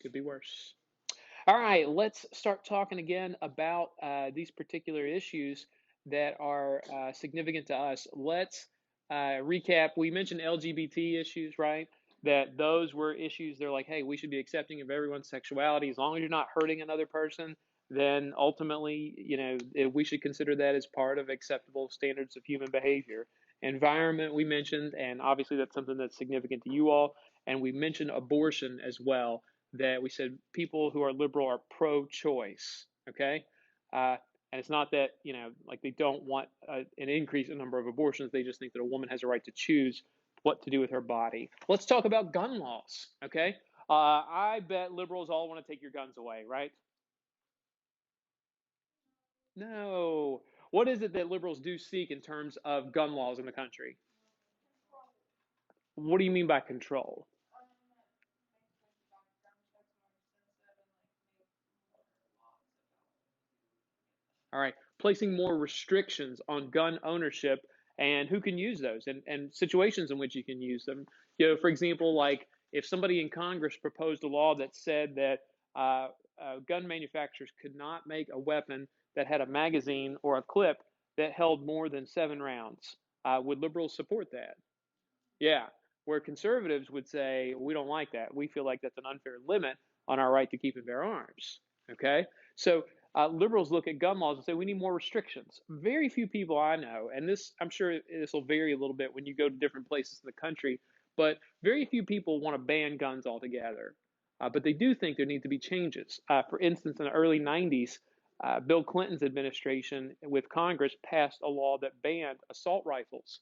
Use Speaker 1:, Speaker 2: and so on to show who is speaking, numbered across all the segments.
Speaker 1: Could be worse. All right, let's start talking again about these particular issues that are significant to us. Let's recap. We mentioned LGBT issues, right? That those were issues. They're like, hey, we should be accepting of everyone's sexuality as long as you're not hurting another person. Then ultimately, we should consider that as part of acceptable standards of human behavior. Environment, we mentioned, and obviously that's something that's significant to you all. And we mentioned abortion as well, that we said people who are liberal are pro-choice, okay? And it's not that, like they don't want an increase in number of abortions. They just think that a woman has a right to choose what to do with her body. Let's talk about gun laws, okay? I bet liberals all want to take your guns away, right? No. What is it that liberals do seek in terms of gun laws in the country? What do you mean by control? All right, placing more restrictions on gun ownership and who can use those, and situations in which you can use them. For example, like if somebody in Congress proposed a law that said that gun manufacturers could not make a weapon that had a magazine or a clip that held more than 7 rounds, would liberals support that? Yeah, where conservatives would say, we don't like that. We feel like that's an unfair limit on our right to keep and bear arms. Okay? So liberals look at gun laws and say, we need more restrictions. Very few people I know, and this, I'm sure this will vary a little bit when you go to different places in the country, but very few people want to ban guns altogether. But they do think there need to be changes. For instance, in the early 90s, Bill Clinton's administration with Congress passed a law that banned assault rifles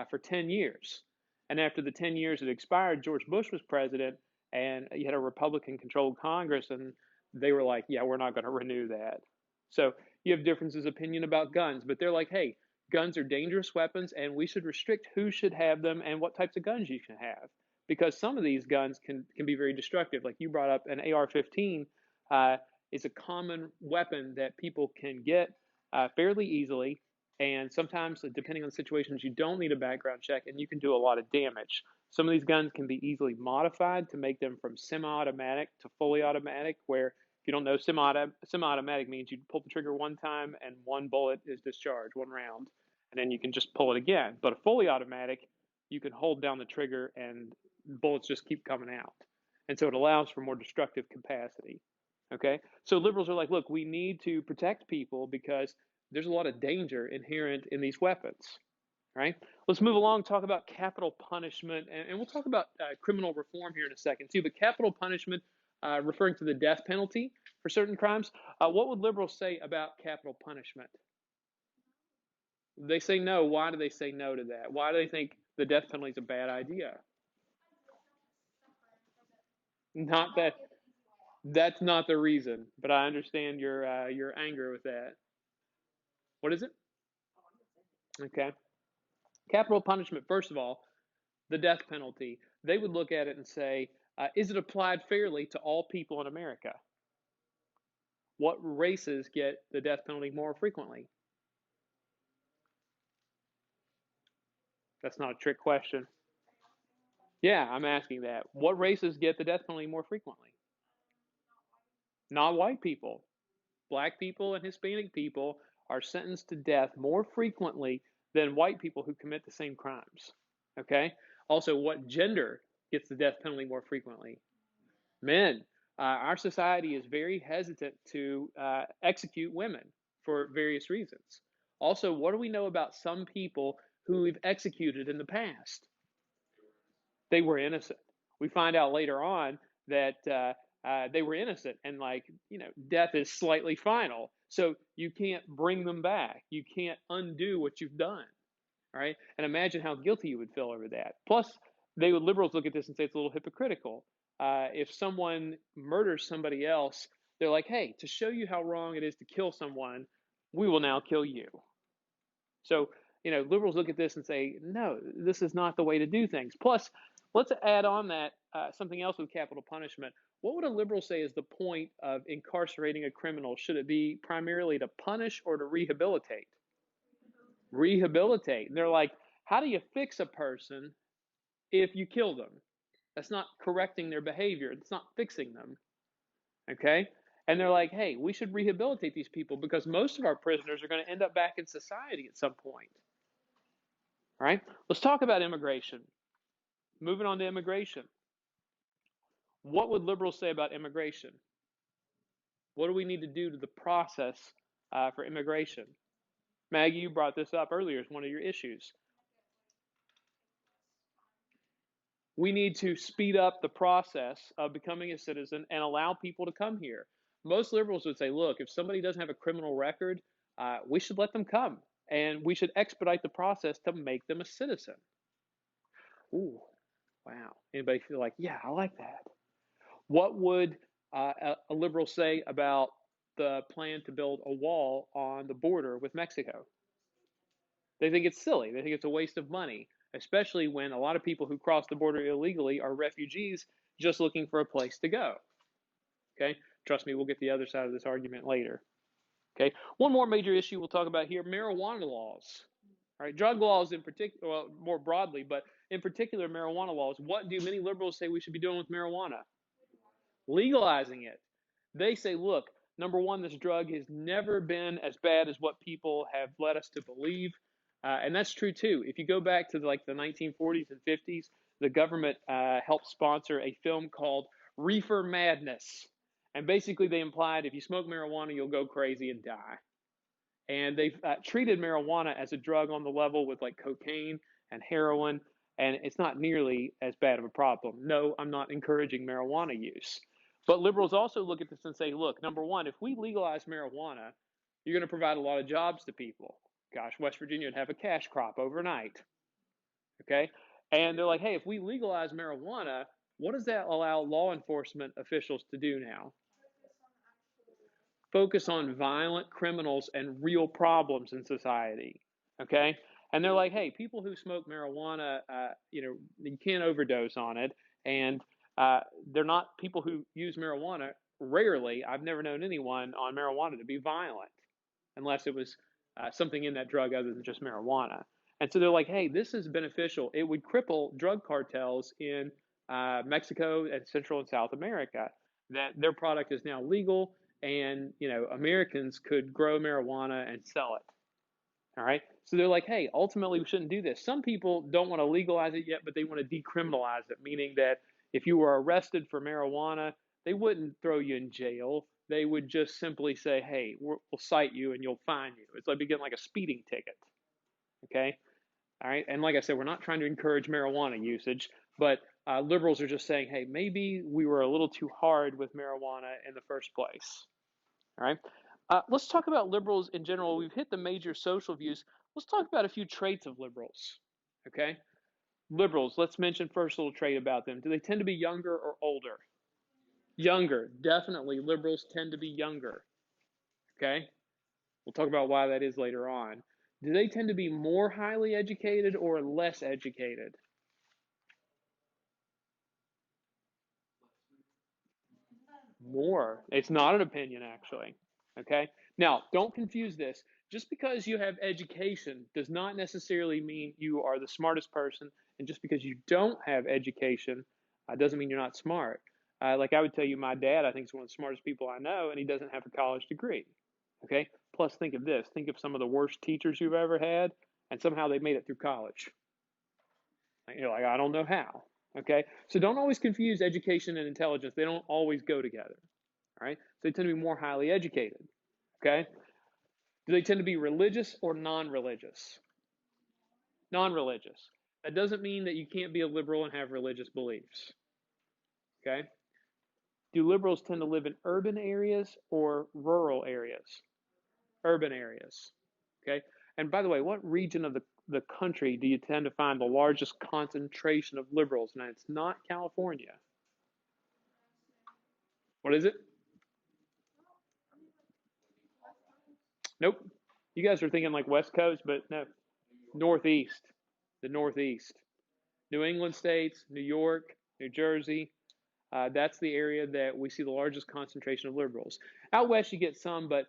Speaker 1: for 10 years. And after the 10 years had expired, George Bush was president, and you had a Republican controlled Congress, and they were like, yeah, we're not going to renew that. So you have differences of opinion about guns, but they're like, hey, guns are dangerous weapons, and we should restrict who should have them and what types of guns you can have. Because some of these guns can be very destructive. Like you brought up, an AR-15 is a common weapon that people can get fairly easily, and sometimes, depending on the situations, you don't need a background check and you can do a lot of damage. Some of these guns can be easily modified to make them from semi automatic to fully automatic, where if you don't know, semi automatic means you pull the trigger one time and one bullet is discharged, 1 round, and then you can just pull it again. But a fully automatic, you can hold down the trigger and bullets just keep coming out. And so it allows for more destructive capacity. Okay? So liberals are like, look, we need to protect people because there's a lot of danger inherent in these weapons, right? Let's move along, talk about capital punishment, and we'll talk about criminal reform here in a second too. But capital punishment, referring to the death penalty for certain crimes, what would liberals say about capital punishment? They say no. Why do they say no to that? Why do they think the death penalty is a bad idea? Not that that's not the reason, but I understand your anger with that. What is it? Okay. Capital punishment, first of all, the death penalty, they would look at it and say, is it applied fairly to all people in America? What races get the death penalty more frequently? That's not a trick question. Yeah, I'm asking that. What races get the death penalty more frequently? Not white people. Black people and Hispanic people are sentenced to death more frequently than white people who commit the same crimes. Okay? Also, what gender gets the death penalty more frequently? Men. Our society is very hesitant to execute women for various reasons. Also, what do we know about some people who we've executed in the past? They were innocent. We find out later on that they were innocent, and death is slightly final. So you can't bring them back. You can't undo what you've done. All right, and imagine how guilty you would feel over that. Plus, liberals look at this and say it's a little hypocritical. If someone murders somebody else, they're like, hey, to show you how wrong it is to kill someone, we will now kill you. So, liberals look at this and say, no, this is not the way to do things. Plus, let's add on that something else with capital punishment. What would a liberal say is the point of incarcerating a criminal? Should it be primarily to punish or to rehabilitate? Rehabilitate. And they're like, how do you fix a person if you kill them? That's not correcting their behavior. It's not fixing them. Okay? And they're like, hey, we should rehabilitate these people because most of our prisoners are going to end up back in society at some point. All right? Let's talk about immigration. Moving on to immigration. What would liberals say about immigration? What do we need to do to the process for immigration? Maggie, you brought this up earlier as one of your issues. We need to speed up the process of becoming a citizen and allow people to come here. Most liberals would say, look, if somebody doesn't have a criminal record, we should let them come and we should expedite the process to make them a citizen. Ooh, wow. Anybody feel like, yeah, I like that? What would a liberal say about the plan to build a wall on the border with Mexico? They think it's silly. They think it's a waste of money, especially when a lot of people who cross the border illegally are refugees just looking for a place to go. Okay? Trust me, we'll get the other side of this argument later. Okay? One more major issue we'll talk about here, marijuana laws. All right, drug laws in particular, well, more broadly, but in particular, marijuana laws. What do many liberals say we should be doing with marijuana? Legalizing it. They say, look, number one, this drug has never been as bad as what people have led us to believe. And that's true too. If you go back to like the 1940s and 50s, the government helped sponsor a film called Reefer Madness. And basically, they implied if you smoke marijuana, you'll go crazy and die. And they've treated marijuana as a drug on the level with like cocaine and heroin, and it's not nearly as bad of a problem. No, I'm not encouraging marijuana use. But liberals also look at this and say, look, number one, if we legalize marijuana, you're going to provide a lot of jobs to people. Gosh, West Virginia would have a cash crop overnight. Okay? And they're like, hey, if we legalize marijuana, what does that allow law enforcement officials to do now? Focus on violent criminals and real problems in society. Okay? And they're like, hey, people who smoke marijuana, you can't overdose on it. And they're not people who use marijuana. Rarely, I've never known anyone on marijuana to be violent unless it was something in that drug other than just marijuana. And so they're like, hey, this is beneficial. It would cripple drug cartels in Mexico and Central and South America. That their product is now legal, and Americans could grow marijuana and sell it. All right. So they're like, hey, ultimately we shouldn't do this. Some people don't want to legalize it yet, but they want to decriminalize it, meaning that if you were arrested for marijuana, they wouldn't throw you in jail. They would just simply say, hey, we'll cite you and you'll fine you. It's like getting like a speeding ticket. Okay. All right. And like I said, we're not trying to encourage marijuana usage, but liberals are just saying, hey, maybe we were a little too hard with marijuana in the first place. All right. Let's talk about liberals in general. We've hit the major social views. Let's talk about a few traits of liberals. Okay. Liberals, let's mention first a little trait about them. Do they tend to be younger or older? Younger. Definitely. Liberals tend to be younger. Okay. We'll talk about why that is later on. Do they tend to be more highly educated or less educated? More. It's not an opinion, actually. Okay? Now, don't confuse this. Just because you have education does not necessarily mean you are the smartest person. And just because you don't have education doesn't mean you're not smart. Like I would tell you, my dad, I think, is one of the smartest people I know, and he doesn't have a college degree. Okay? Plus, think of this. Think of some of the worst teachers you've ever had, and somehow they made it through college. And you're like, I don't know how. Okay? So don't always confuse education and intelligence. They don't always go together. All right? So they tend to be more highly educated. Okay? Do they tend to be religious or non-religious? Non-religious. That doesn't mean that you can't be a liberal and have religious beliefs. Okay? Do liberals tend to live in urban areas or rural areas? Urban areas. Okay? And by the way, what region of the country do you tend to find the largest concentration of liberals? Now, it's not California. What is it? Nope. You guys are thinking like West Coast, but no. Northeast. The Northeast. New England states, New York, New Jersey. That's the area that we see the largest concentration of liberals. Out west, you get some, but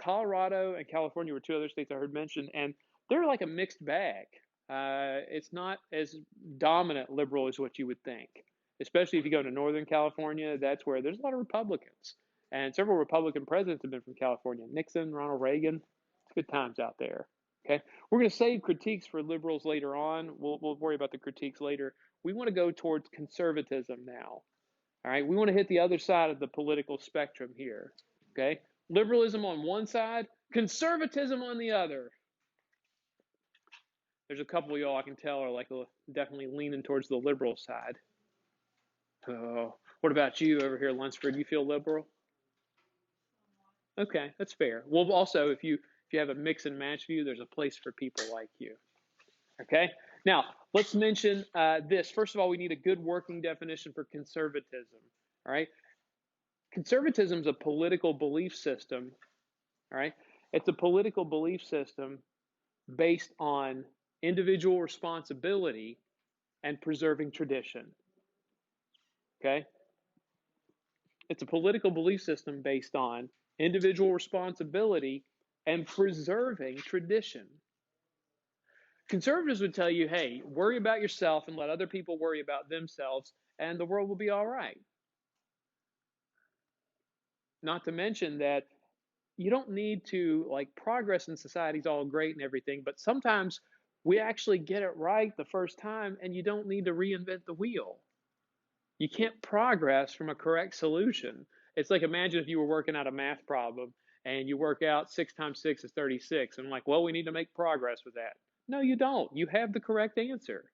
Speaker 1: Colorado and California were two other states I heard mentioned, and they're like a mixed bag. It's not as dominant liberal as what you would think, especially if you go to Northern California. That's where there's a lot of Republicans. And several Republican presidents have been from California. Nixon, Ronald Reagan. It's good times out there. Okay, we're going to save critiques for liberals later on. We'll worry about the critiques later. We want to go towards conservatism now. All right, we want to hit the other side of the political spectrum here. Okay, liberalism on one side, conservatism on the other. There's a couple of y'all I can tell are like definitely leaning towards the liberal side. Oh, what about you over here, Lunsford? You feel liberal? Okay, that's fair. Well, also if you have a mix and match view, there's a place for people like you. Okay. Now let's mention this. First of all, we need a good working definition for conservatism. All right. Conservatism is a political belief system. All right. It's a political belief system based on individual responsibility and preserving tradition. Okay. It's a political belief system based on individual responsibility and preserving tradition. Conservatives would tell you, hey, worry about yourself and let other people worry about themselves, and the world will be all right. Not to mention that you don't need to, like, progress in society is all great and everything, but sometimes we actually get it right the first time, and you don't need to reinvent the wheel. You can't progress from a correct solution. It's like, imagine if you were working out a math problem and you work out 6 times 6 is 36, and like, well, we need to make progress with that. No, you don't. You have the correct answer.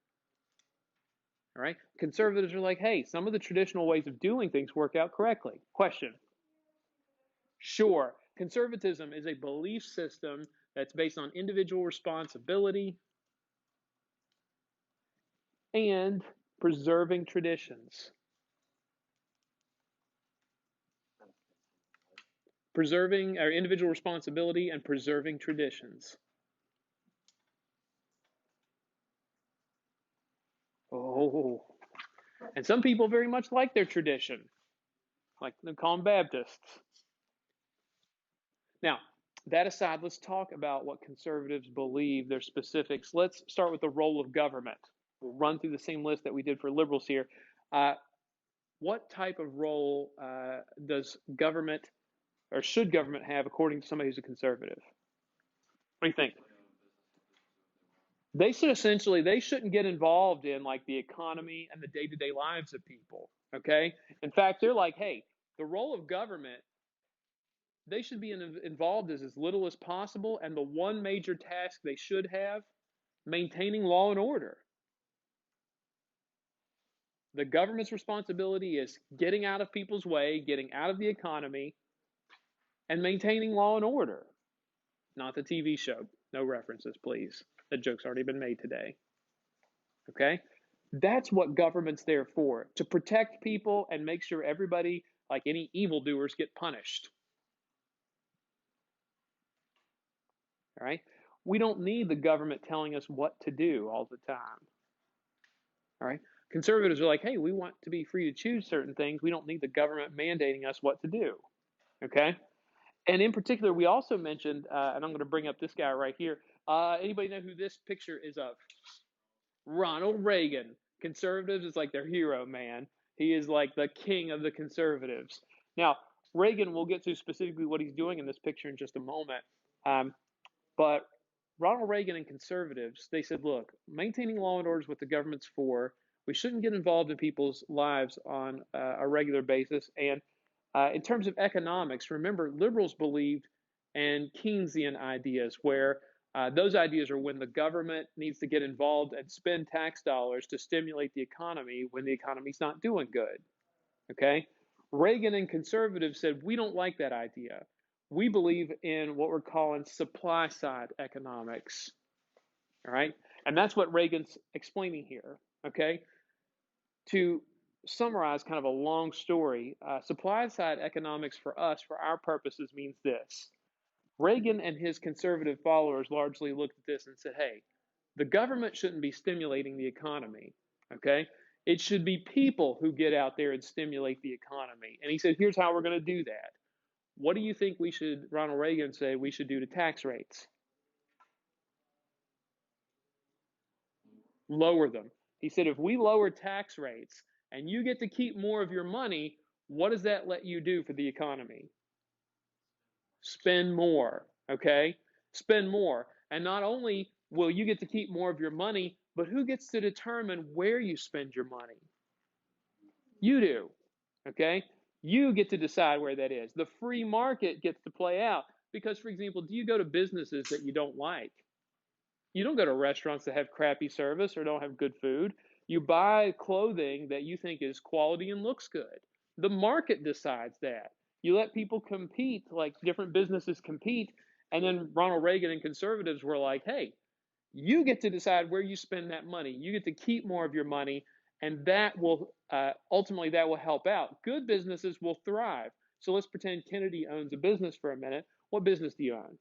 Speaker 1: All right. Conservatives are like, hey, some of the traditional ways of doing things work out correctly. Question. Sure. Conservatism is a belief system that's based on individual responsibility and preserving traditions. Preserving our individual responsibility and preserving traditions. Oh. And some people very much like their tradition, like they call them Baptists. Now, that aside, let's talk about what conservatives believe, their specifics. Let's start with the role of government. We'll run through the same list that we did for liberals here. What type of role does government or should government have according to somebody who's a conservative? What do you think? They shouldn't get involved in like the economy and the day-to-day lives of people. Okay? In fact, they're like, hey, the role of government, they should be involved as little as possible, and the one major task they should have, maintaining law and order. The government's responsibility is getting out of people's way, getting out of the economy, and maintaining law and order. Not the TV show. No references, please. The joke's already been made today. Okay? That's what government's there for, to protect people and make sure everybody, like any evildoers, get punished. All right? We don't need the government telling us what to do all the time. All right? Conservatives are like, hey, we want to be free to choose certain things. We don't need the government mandating us what to do. Okay? And in particular, we also mentioned, and I'm going to bring up this guy right here. Anybody know who this picture is of? Ronald Reagan. Conservatives is like their hero, man. He is like the king of the conservatives. Now, Reagan, we'll get to specifically what he's doing in this picture in just a moment. But Ronald Reagan and conservatives, they said, look, maintaining law and order is what the government's for. We shouldn't get involved in people's lives on a regular basis. And in terms of economics, remember, liberals believed in Keynesian ideas, where those ideas are when the government needs to get involved and spend tax dollars to stimulate the economy when the economy's not doing good. Okay? Reagan and conservatives said, we don't like that idea. We believe in what we're calling supply side economics. All right? And that's what Reagan's explaining here. Okay? To summarize kind of a long story, supply side economics for us, for our purposes, means this. Reagan and his conservative followers largely looked at this and said, hey, the government shouldn't be stimulating the economy, okay? It should be people who get out there and stimulate the economy. And he said, here's how we're going to do that. What do you think Ronald Reagan said we should do to tax rates? Lower them. He said, if we lower tax rates and you get to keep more of your money, what does that let you do for the economy? Spend more, okay? Spend more. And not only will you get to keep more of your money, but who gets to determine where you spend your money? You do, okay? You get to decide where that is. The free market gets to play out. Because, for example, do you go to businesses that you don't like? You don't go to restaurants that have crappy service or don't have good food. You buy clothing that you think is quality and looks good. The market decides that. You let people compete, like different businesses compete, and then Ronald Reagan and conservatives were like, hey, you get to decide where you spend that money. You get to keep more of your money, and that will ultimately that will help out. Good businesses will thrive. So let's pretend Kennedy owns a business for a minute. What business do you own?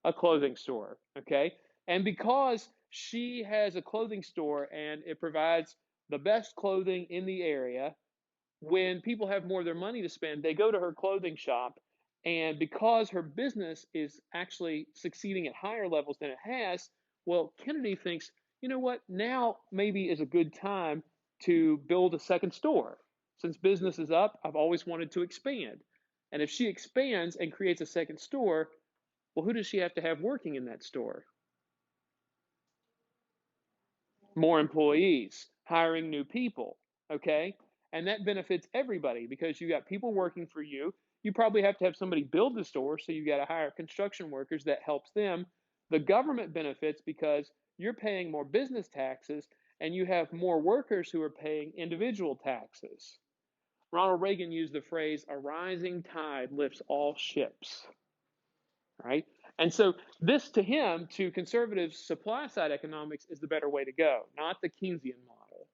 Speaker 1: A clothing store, okay? And because she has a clothing store and it provides the best clothing in the area, when people have more of their money to spend, they go to her clothing shop. And because her business is actually succeeding at higher levels than it has, well, Kennedy thinks, you know what, now maybe is a good time to build a second store. Since business is up, I've always wanted to expand. And if she expands and creates a second store, well, who does she have to have working in that store? More employees, hiring new people, okay? And that benefits everybody because you got people working for you. You probably have to have somebody build the store, so you got to hire construction workers. That helps them. The government benefits because you're paying more business taxes and you have more workers who are paying individual taxes. Ronald Reagan used the phrase, a rising tide lifts all ships. Right? And so this to him, to conservatives, supply side economics is the better way to go, not the Keynesian model.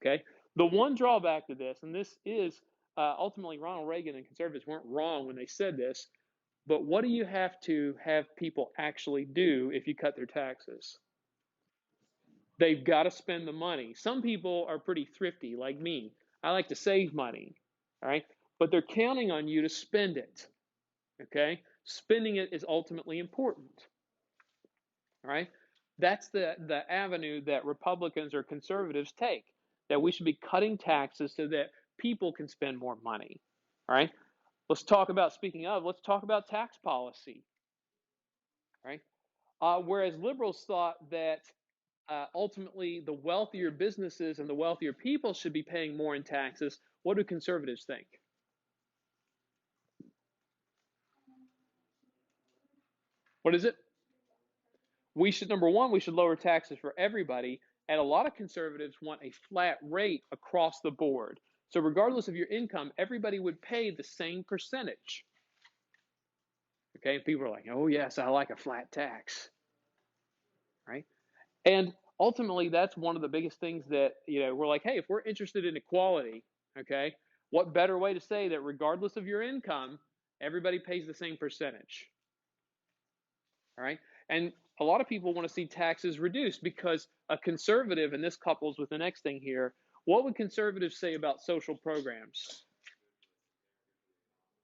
Speaker 1: Okay? The one drawback to this, and this is ultimately Ronald Reagan and conservatives weren't wrong when they said this, but what do you have to have people actually do if you cut their taxes? They've got to spend the money. Some people are pretty thrifty, like me. I like to save money, all right? But they're counting on you to spend it. Okay? Spending it is ultimately important. All right? That's the avenue that Republicans or conservatives take, that we should be cutting taxes so that people can spend more money. All right? Let's talk about, speaking of, let's talk about tax policy. All right? Whereas liberals thought that ultimately the wealthier businesses and the wealthier people should be paying more in taxes, what do conservatives think? What is it? We should, number one, we should lower taxes for everybody. And a lot of conservatives want a flat rate across the board. So regardless of your income, everybody would pay the same percentage. Okay, and people are like, oh yes, I like a flat tax. Right? And ultimately that's one of the biggest things that, we're like, hey, if we're interested in equality, okay, what better way to say that regardless of your income, everybody pays the same percentage? All right. And a lot of people want to see taxes reduced because a conservative, and this couples with the next thing here, what would conservatives say about social programs?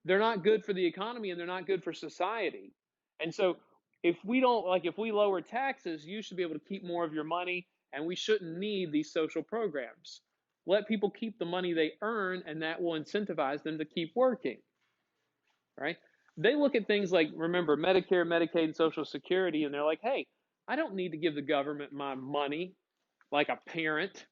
Speaker 1: They're not good for the economy and they're not good for society. And so if we don't, like, if we lower taxes, you should be able to keep more of your money and we shouldn't need these social programs. Let people keep the money they earn and that will incentivize them to keep working. Right? They look at things like, remember, Medicare, Medicaid, and Social Security, and they're like, hey, I don't need to give the government my money like a parent.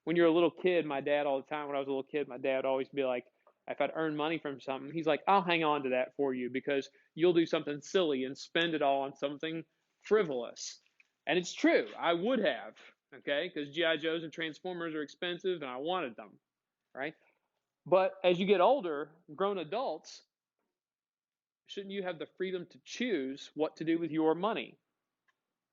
Speaker 1: When you're a little kid, my dad all the time, when I was a little kid, my dad would always be like, if I'd earn money from something, he's like, I'll hang on to that for you because you'll do something silly and spend it all on something frivolous. And it's true, I would have, okay, because G.I. Joes and Transformers are expensive and I wanted them, right? But as you get older, grown adults, shouldn't you have the freedom to choose what to do with your money?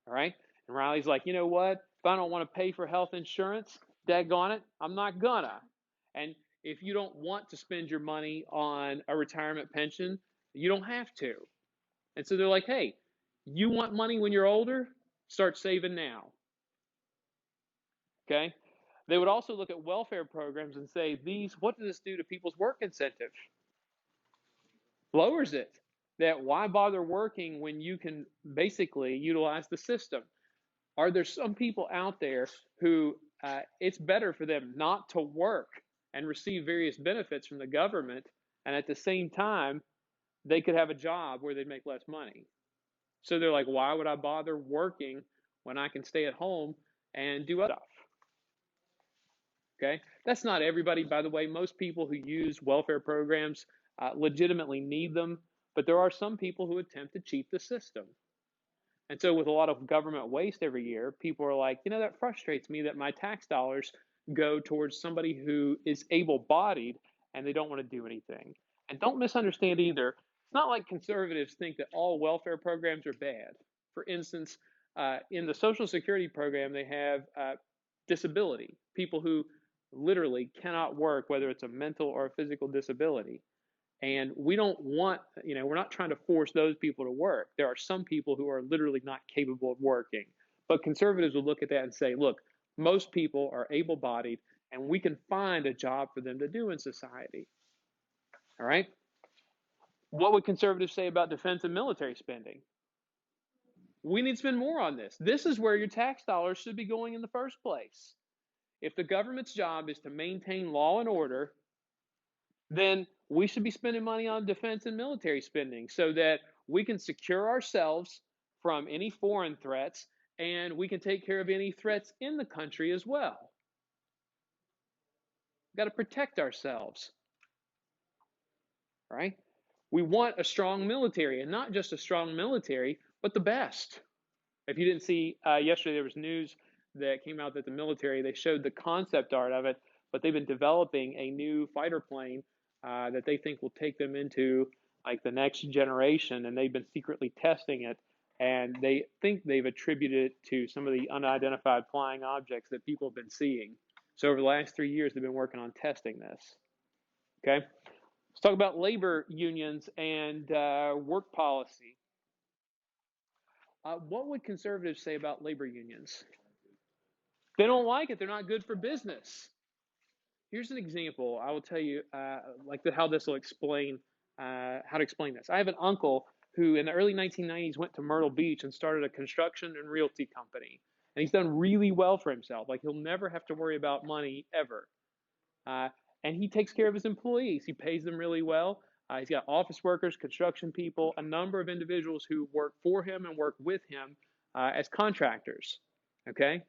Speaker 1: All right? And Riley's like, you know what? If I don't want to pay for health insurance, daggone it, I'm not gonna. And if you don't want to spend your money on a retirement pension, you don't have to. And so they're like, hey, you want money when you're older? Start saving now. Okay? They would also look at welfare programs and say, what does this do to people's work incentive? Lowers it. That why bother working when you can basically utilize the system? Are there some people out there who it's better for them not to work and receive various benefits from the government, and at the same time, they could have a job where they'd make less money. So they're like, why would I bother working when I can stay at home and do other stuff? Okay, that's not everybody, by the way. Most people who use welfare programs legitimately need them, but there are some people who attempt to cheat the system. And so, with a lot of government waste every year, people are like, that frustrates me that my tax dollars go towards somebody who is able bodied and they don't want to do anything. And don't misunderstand either. It's not like conservatives think that all welfare programs are bad. For instance, in the Social Security program, they have disability, people who literally cannot work, whether it's a mental or a physical disability. And we don't want, we're not trying to force those people to work. There are some people who are literally not capable of working. But conservatives will look at that and say, look, most people are able bodied and we can find a job for them to do in society. All right? What would conservatives say about defense and military spending? We need to spend more on this. This is where your tax dollars should be going in the first place. If the government's job is to maintain law and order, then we should be spending money on defense and military spending so that we can secure ourselves from any foreign threats and we can take care of any threats in the country as well. We've got to protect ourselves, right? We want a strong military, and not just a strong military, but the best. If you didn't see, yesterday there was news that came out that the military, they showed the concept art of it, but they've been developing a new fighter plane that they think will take them into like the next generation, and they've been secretly testing it, and they think they've attributed it to some of the unidentified flying objects that people have been seeing. So over the last 3 years, they've been working on testing this. Okay, let's talk about labor unions and work policy. What would conservatives say about labor unions? They don't like it. They're not good for business. Here's an example. I will tell you how this will explain how to explain this. I have an uncle who in the early 1990s went to Myrtle Beach and started a construction and realty company. And he's done really well for himself. Like he'll never have to worry about money ever. Uh, and he takes care of his employees. He pays them really well. He's got office workers, construction people, a number of individuals who work for him and work with him as contractors. Okay?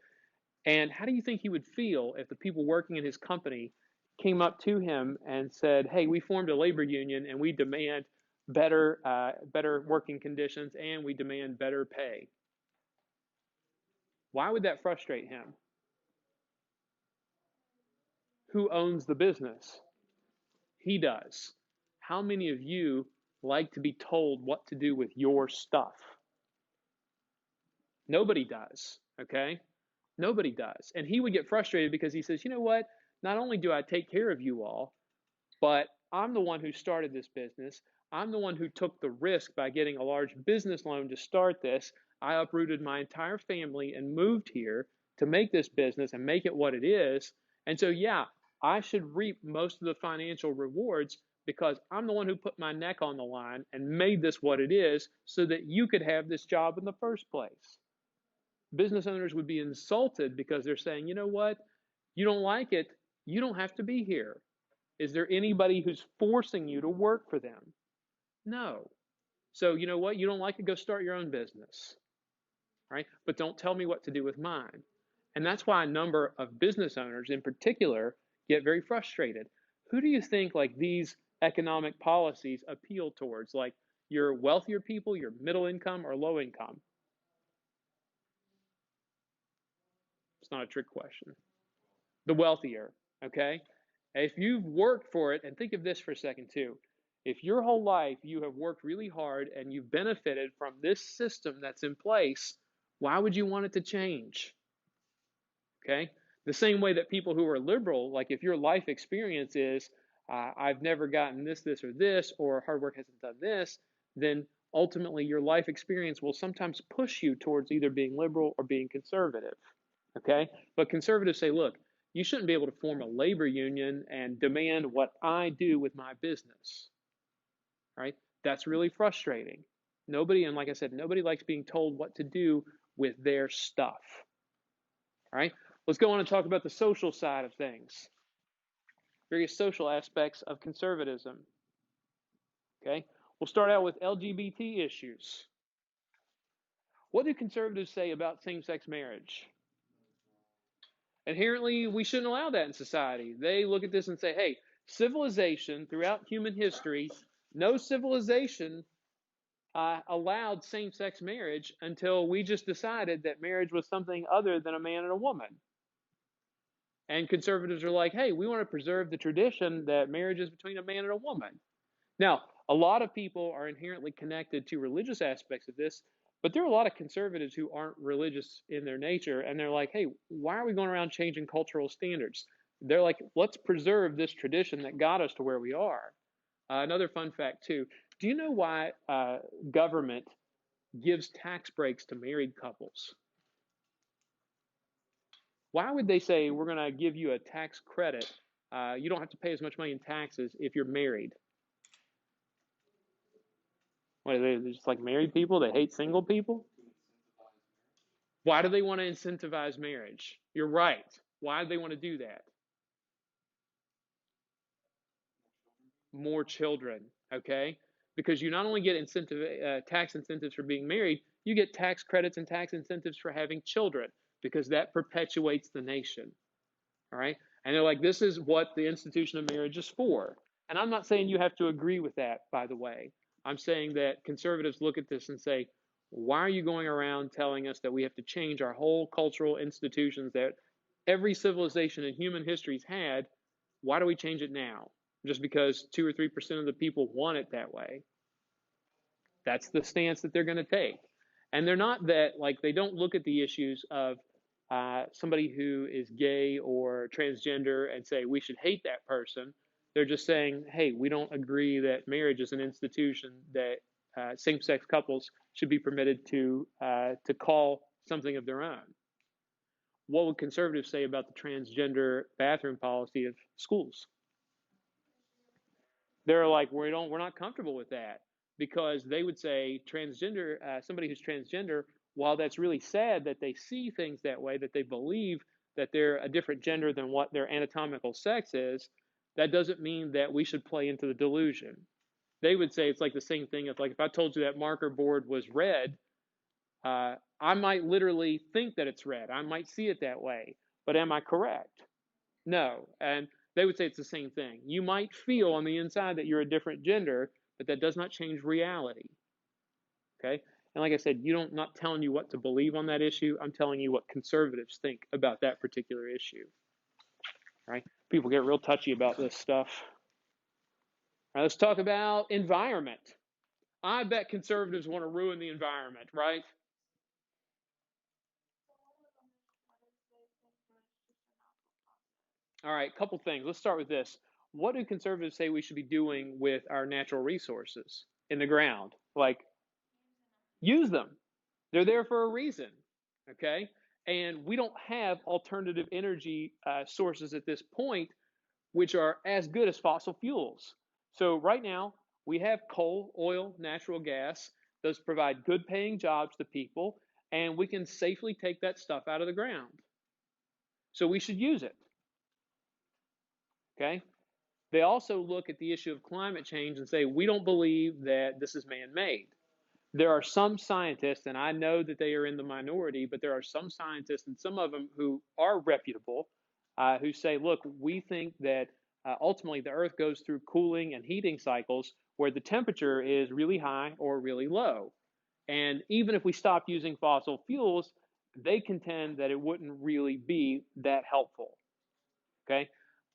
Speaker 1: And how do you think he would feel if the people working in his company came up to him and said, "Hey, we formed a labor union and we demand better working conditions and we demand better pay"? Why would that frustrate him? Who owns the business? He does. How many of you like to be told what to do with your stuff? Nobody does, okay? Nobody does. And he would get frustrated because he says, you know what? Not only do I take care of you all, but I'm the one who started this business. I'm the one who took the risk by getting a large business loan to start this. I uprooted my entire family and moved here to make this business and make it what it is. And so, yeah, I should reap most of the financial rewards because I'm the one who put my neck on the line and made this what it is so that you could have this job in the first place. Business owners would be insulted because they're saying, you know what? You don't like it. You don't have to be here. Is there anybody who's forcing you to work for them? No. So you know what? You don't like it, go start your own business. Right? But don't tell me what to do with mine. And that's why a number of business owners in particular get very frustrated. Who do you think like these economic policies appeal towards? Like your wealthier people, your middle income, or low income? It's not a trick question. The wealthier, okay? If you've worked for it, and think of this for a second too. If your whole life you have worked really hard and you've benefited from this system that's in place, why would you want it to change? Okay? The same way that people who are liberal, like if your life experience is, I've never gotten this, or this, or hard work hasn't done this, then ultimately your life experience will sometimes push you towards either being liberal or being conservative. Okay? But conservatives say, look, you shouldn't be able to form a labor union and demand what I do with my business. Right? That's really frustrating. Nobody, and like I said, nobody likes being told what to do with their stuff. All right? Let's go on and talk about the social side of things. various social aspects of conservatism. Okay, we'll start out with LGBT issues. What do conservatives say about same-sex marriage? Inherently, we shouldn't allow that in society. They look at this and say, hey, civilization throughout human history, no civilization allowed same-sex marriage until we just decided that marriage was something other than a man and a woman. And conservatives are like, hey, we want to preserve the tradition that marriage is between a man and a woman. Now, a lot of people are inherently connected to religious aspects of this, but there are a lot of conservatives who aren't religious in their nature, and they're like, hey, why are we going around changing cultural standards? They're like, let's preserve this tradition that got us to where we are. Another fun fact, too. Do you know why government gives tax breaks to married couples? Why would they say we're going to give you a tax credit? You don't have to pay as much money in taxes if you're married. What, are they just like married people? They hate single people? Why do they want to incentivize marriage? You're right. Why do they want to do that? More children, okay? Because you not only get tax incentives for being married, you get tax credits and tax incentives for having children because that perpetuates the nation. All right? And they're like, this is what the institution of marriage is for. And I'm not saying you have to agree with that, by the way. I'm saying that conservatives look at this and say, why are you going around telling us that we have to change our whole cultural institutions that every civilization in human history's had? Why do we change it now? Just because 2 or 3% of the people want it that way. That's the stance that they're going to take. And they're not that, like, they don't look at the issues of somebody who is gay or transgender and say we should hate that person. They're just saying, hey, we don't agree that marriage is an institution that same-sex couples should be permitted to call something of their own. What would conservatives say about the transgender bathroom policy of schools? They're like, we're not comfortable with that because they would say somebody who's transgender, while that's really sad that they see things that way, that they believe that they're a different gender than what their anatomical sex is, that doesn't mean that we should play into the delusion. They would say it's like the same thing if I told you that marker board was red, I might literally think that it's red. I might see it that way, but am I correct? No. And they would say it's the same thing. You might feel on the inside that you're a different gender, but that does not change reality. Okay? And like I said, not telling you what to believe on that issue. I'm telling you what conservatives think about that particular issue. Right? People get real touchy about this stuff. All right, let's talk about environment. I bet conservatives want to ruin the environment, right? All right, couple things. Let's start with this. What do conservatives say we should be doing with our natural resources in the ground? Like, use them. They're there for a reason, okay? And we don't have alternative energy sources at this point, which are as good as fossil fuels. So right now, we have coal, oil, natural gas. Those provide good paying jobs to people, and we can safely take that stuff out of the ground. So we should use it, okay? They also look at the issue of climate change and say, we don't believe that this is man-made. There are some scientists, and I know that they are in the minority, but there are some scientists, and some of them who are reputable, who say, look, we think that ultimately the Earth goes through cooling and heating cycles where the temperature is really high or really low. And even if we stopped using fossil fuels, they contend that it wouldn't really be that helpful. Okay,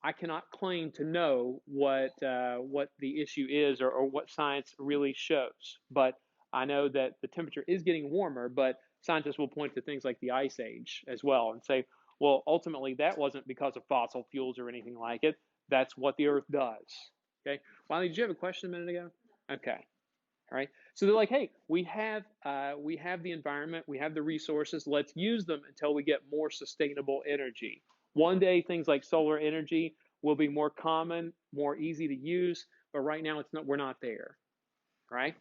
Speaker 1: I cannot claim to know what the issue is or what science really shows, but I know that the temperature is getting warmer. But scientists will point to things like the ice age as well and say, well, ultimately that wasn't because of fossil fuels or anything like it. That's what the Earth does. Okay, Wiley, did you have a question a minute ago? Okay. All right. So they're like, hey, we have the environment, we have the resources. Let's use them until we get more sustainable energy. One day, things like solar energy will be more common, more easy to use, but right now we're not there. Right?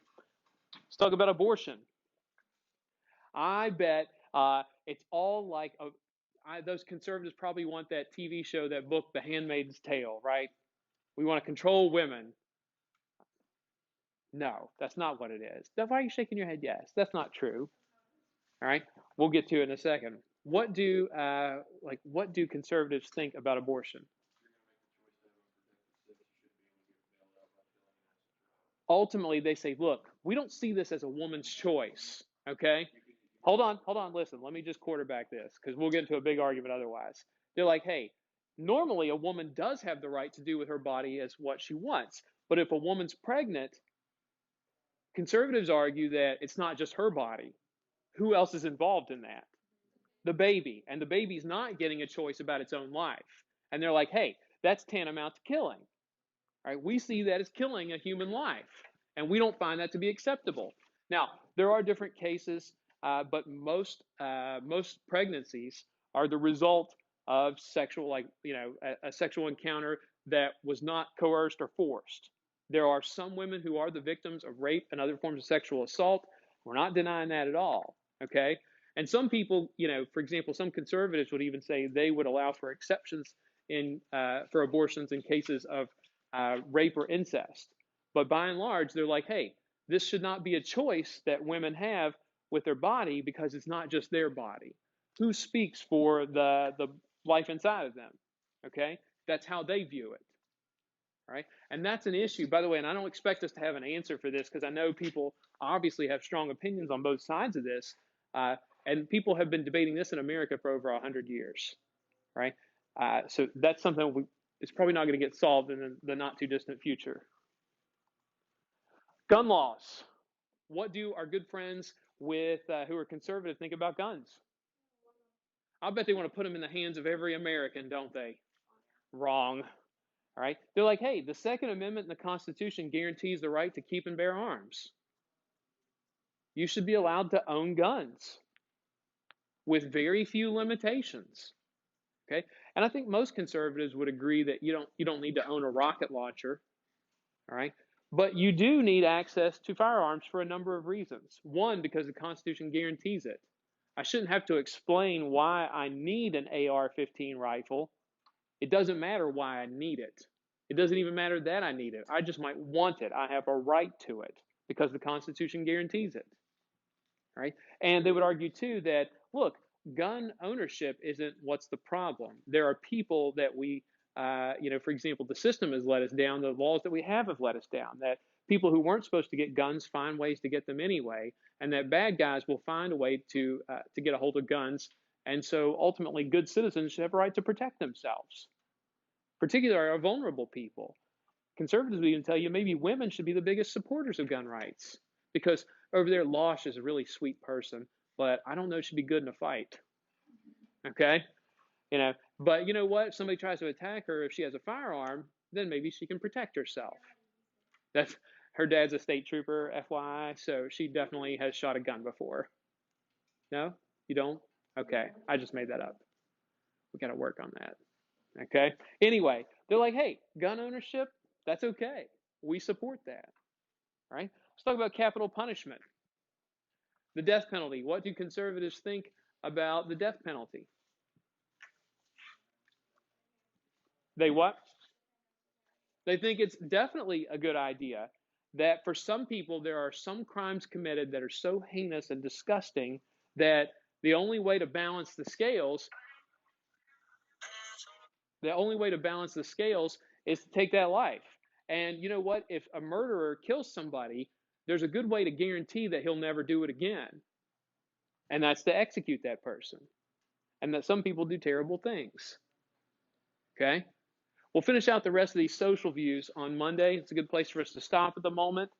Speaker 1: Let's talk about abortion. I bet it's all like those conservatives probably want that TV show, that book, The Handmaid's Tale, right? We want to control women. No, that's not what it is. Why are you shaking your head? Yes, that's not true. All right, we'll get to it in a second. What do conservatives think about abortion? Ultimately, they say, look, we don't see this as a woman's choice. Okay, hold on, listen. Let me just quarterback this because we'll get into a big argument otherwise. They're like, hey, normally a woman does have the right to do with her body as what she wants, but if a woman's pregnant, conservatives argue that it's not just her body. Who else is involved in that? The baby. And the baby's not getting a choice about its own life. And they're like, hey, that's tantamount to killing. All right, we see that as killing a human life, and we don't find that to be acceptable. Now, there are different cases, but most pregnancies are the result of sexual, a sexual encounter that was not coerced or forced. There are some women who are the victims of rape and other forms of sexual assault. We're not denying that at all. Okay, and some people, for example, some conservatives would even say they would allow for exceptions in for abortions in cases of rape or incest. But by and large, they're like, hey, this should not be a choice that women have with their body because it's not just their body. Who speaks for the life inside of them? Okay, that's how they view it. Right, and that's an issue, by the way. And I don't expect us to have an answer for this because I know people obviously have strong opinions on both sides of this, and people have been debating this in America for over 100 years. Right, so that's something it's probably not going to get solved in the not too distant future. Gun laws. What do our good friends with who are conservative think about guns? I bet they want to put them in the hands of every American, don't they? Wrong. All right. They're like, hey, the Second Amendment in the Constitution guarantees the right to keep and bear arms. You should be allowed to own guns with very few limitations. Okay. And I think most conservatives would agree that you don't need to own a rocket launcher. All right. But you do need access to firearms for a number of reasons. One, because the Constitution guarantees it. I shouldn't have to explain why I need an AR-15 rifle. It doesn't matter why I need it. It doesn't even matter that I need it. I just might want it. I have a right to it because the Constitution guarantees it. Right? And they would argue too that, look, gun ownership isn't what's the problem. There are people that for example, the system has let us down. The laws that we have let us down. That people who weren't supposed to get guns find ways to get them anyway, and that bad guys will find a way to get a hold of guns. And so ultimately, good citizens should have a right to protect themselves, particularly our vulnerable people. Conservatives would even tell you maybe women should be the biggest supporters of gun rights because over there, Losh is a really sweet person, but I don't know if she'd be good in a fight. Okay? But you know what? If somebody tries to attack her, if she has a firearm, then maybe she can protect herself. That's her dad's a state trooper, FYI, so she definitely has shot a gun before. No? You don't? Okay. I just made that up. We got to work on that. Okay? Anyway, they're like, hey, gun ownership, that's okay. We support that. Right? Let's talk about capital punishment. The death penalty. What do conservatives think about the death penalty? They what? They think it's definitely a good idea that for some people there are some crimes committed that are so heinous and disgusting that the only way to balance the scales is to take that life. And you know what? If a murderer kills somebody, there's a good way to guarantee that he'll never do it again. And that's to execute that person. And that some people do terrible things. Okay? We'll finish out the rest of these social views on Monday. It's a good place for us to stop at the moment.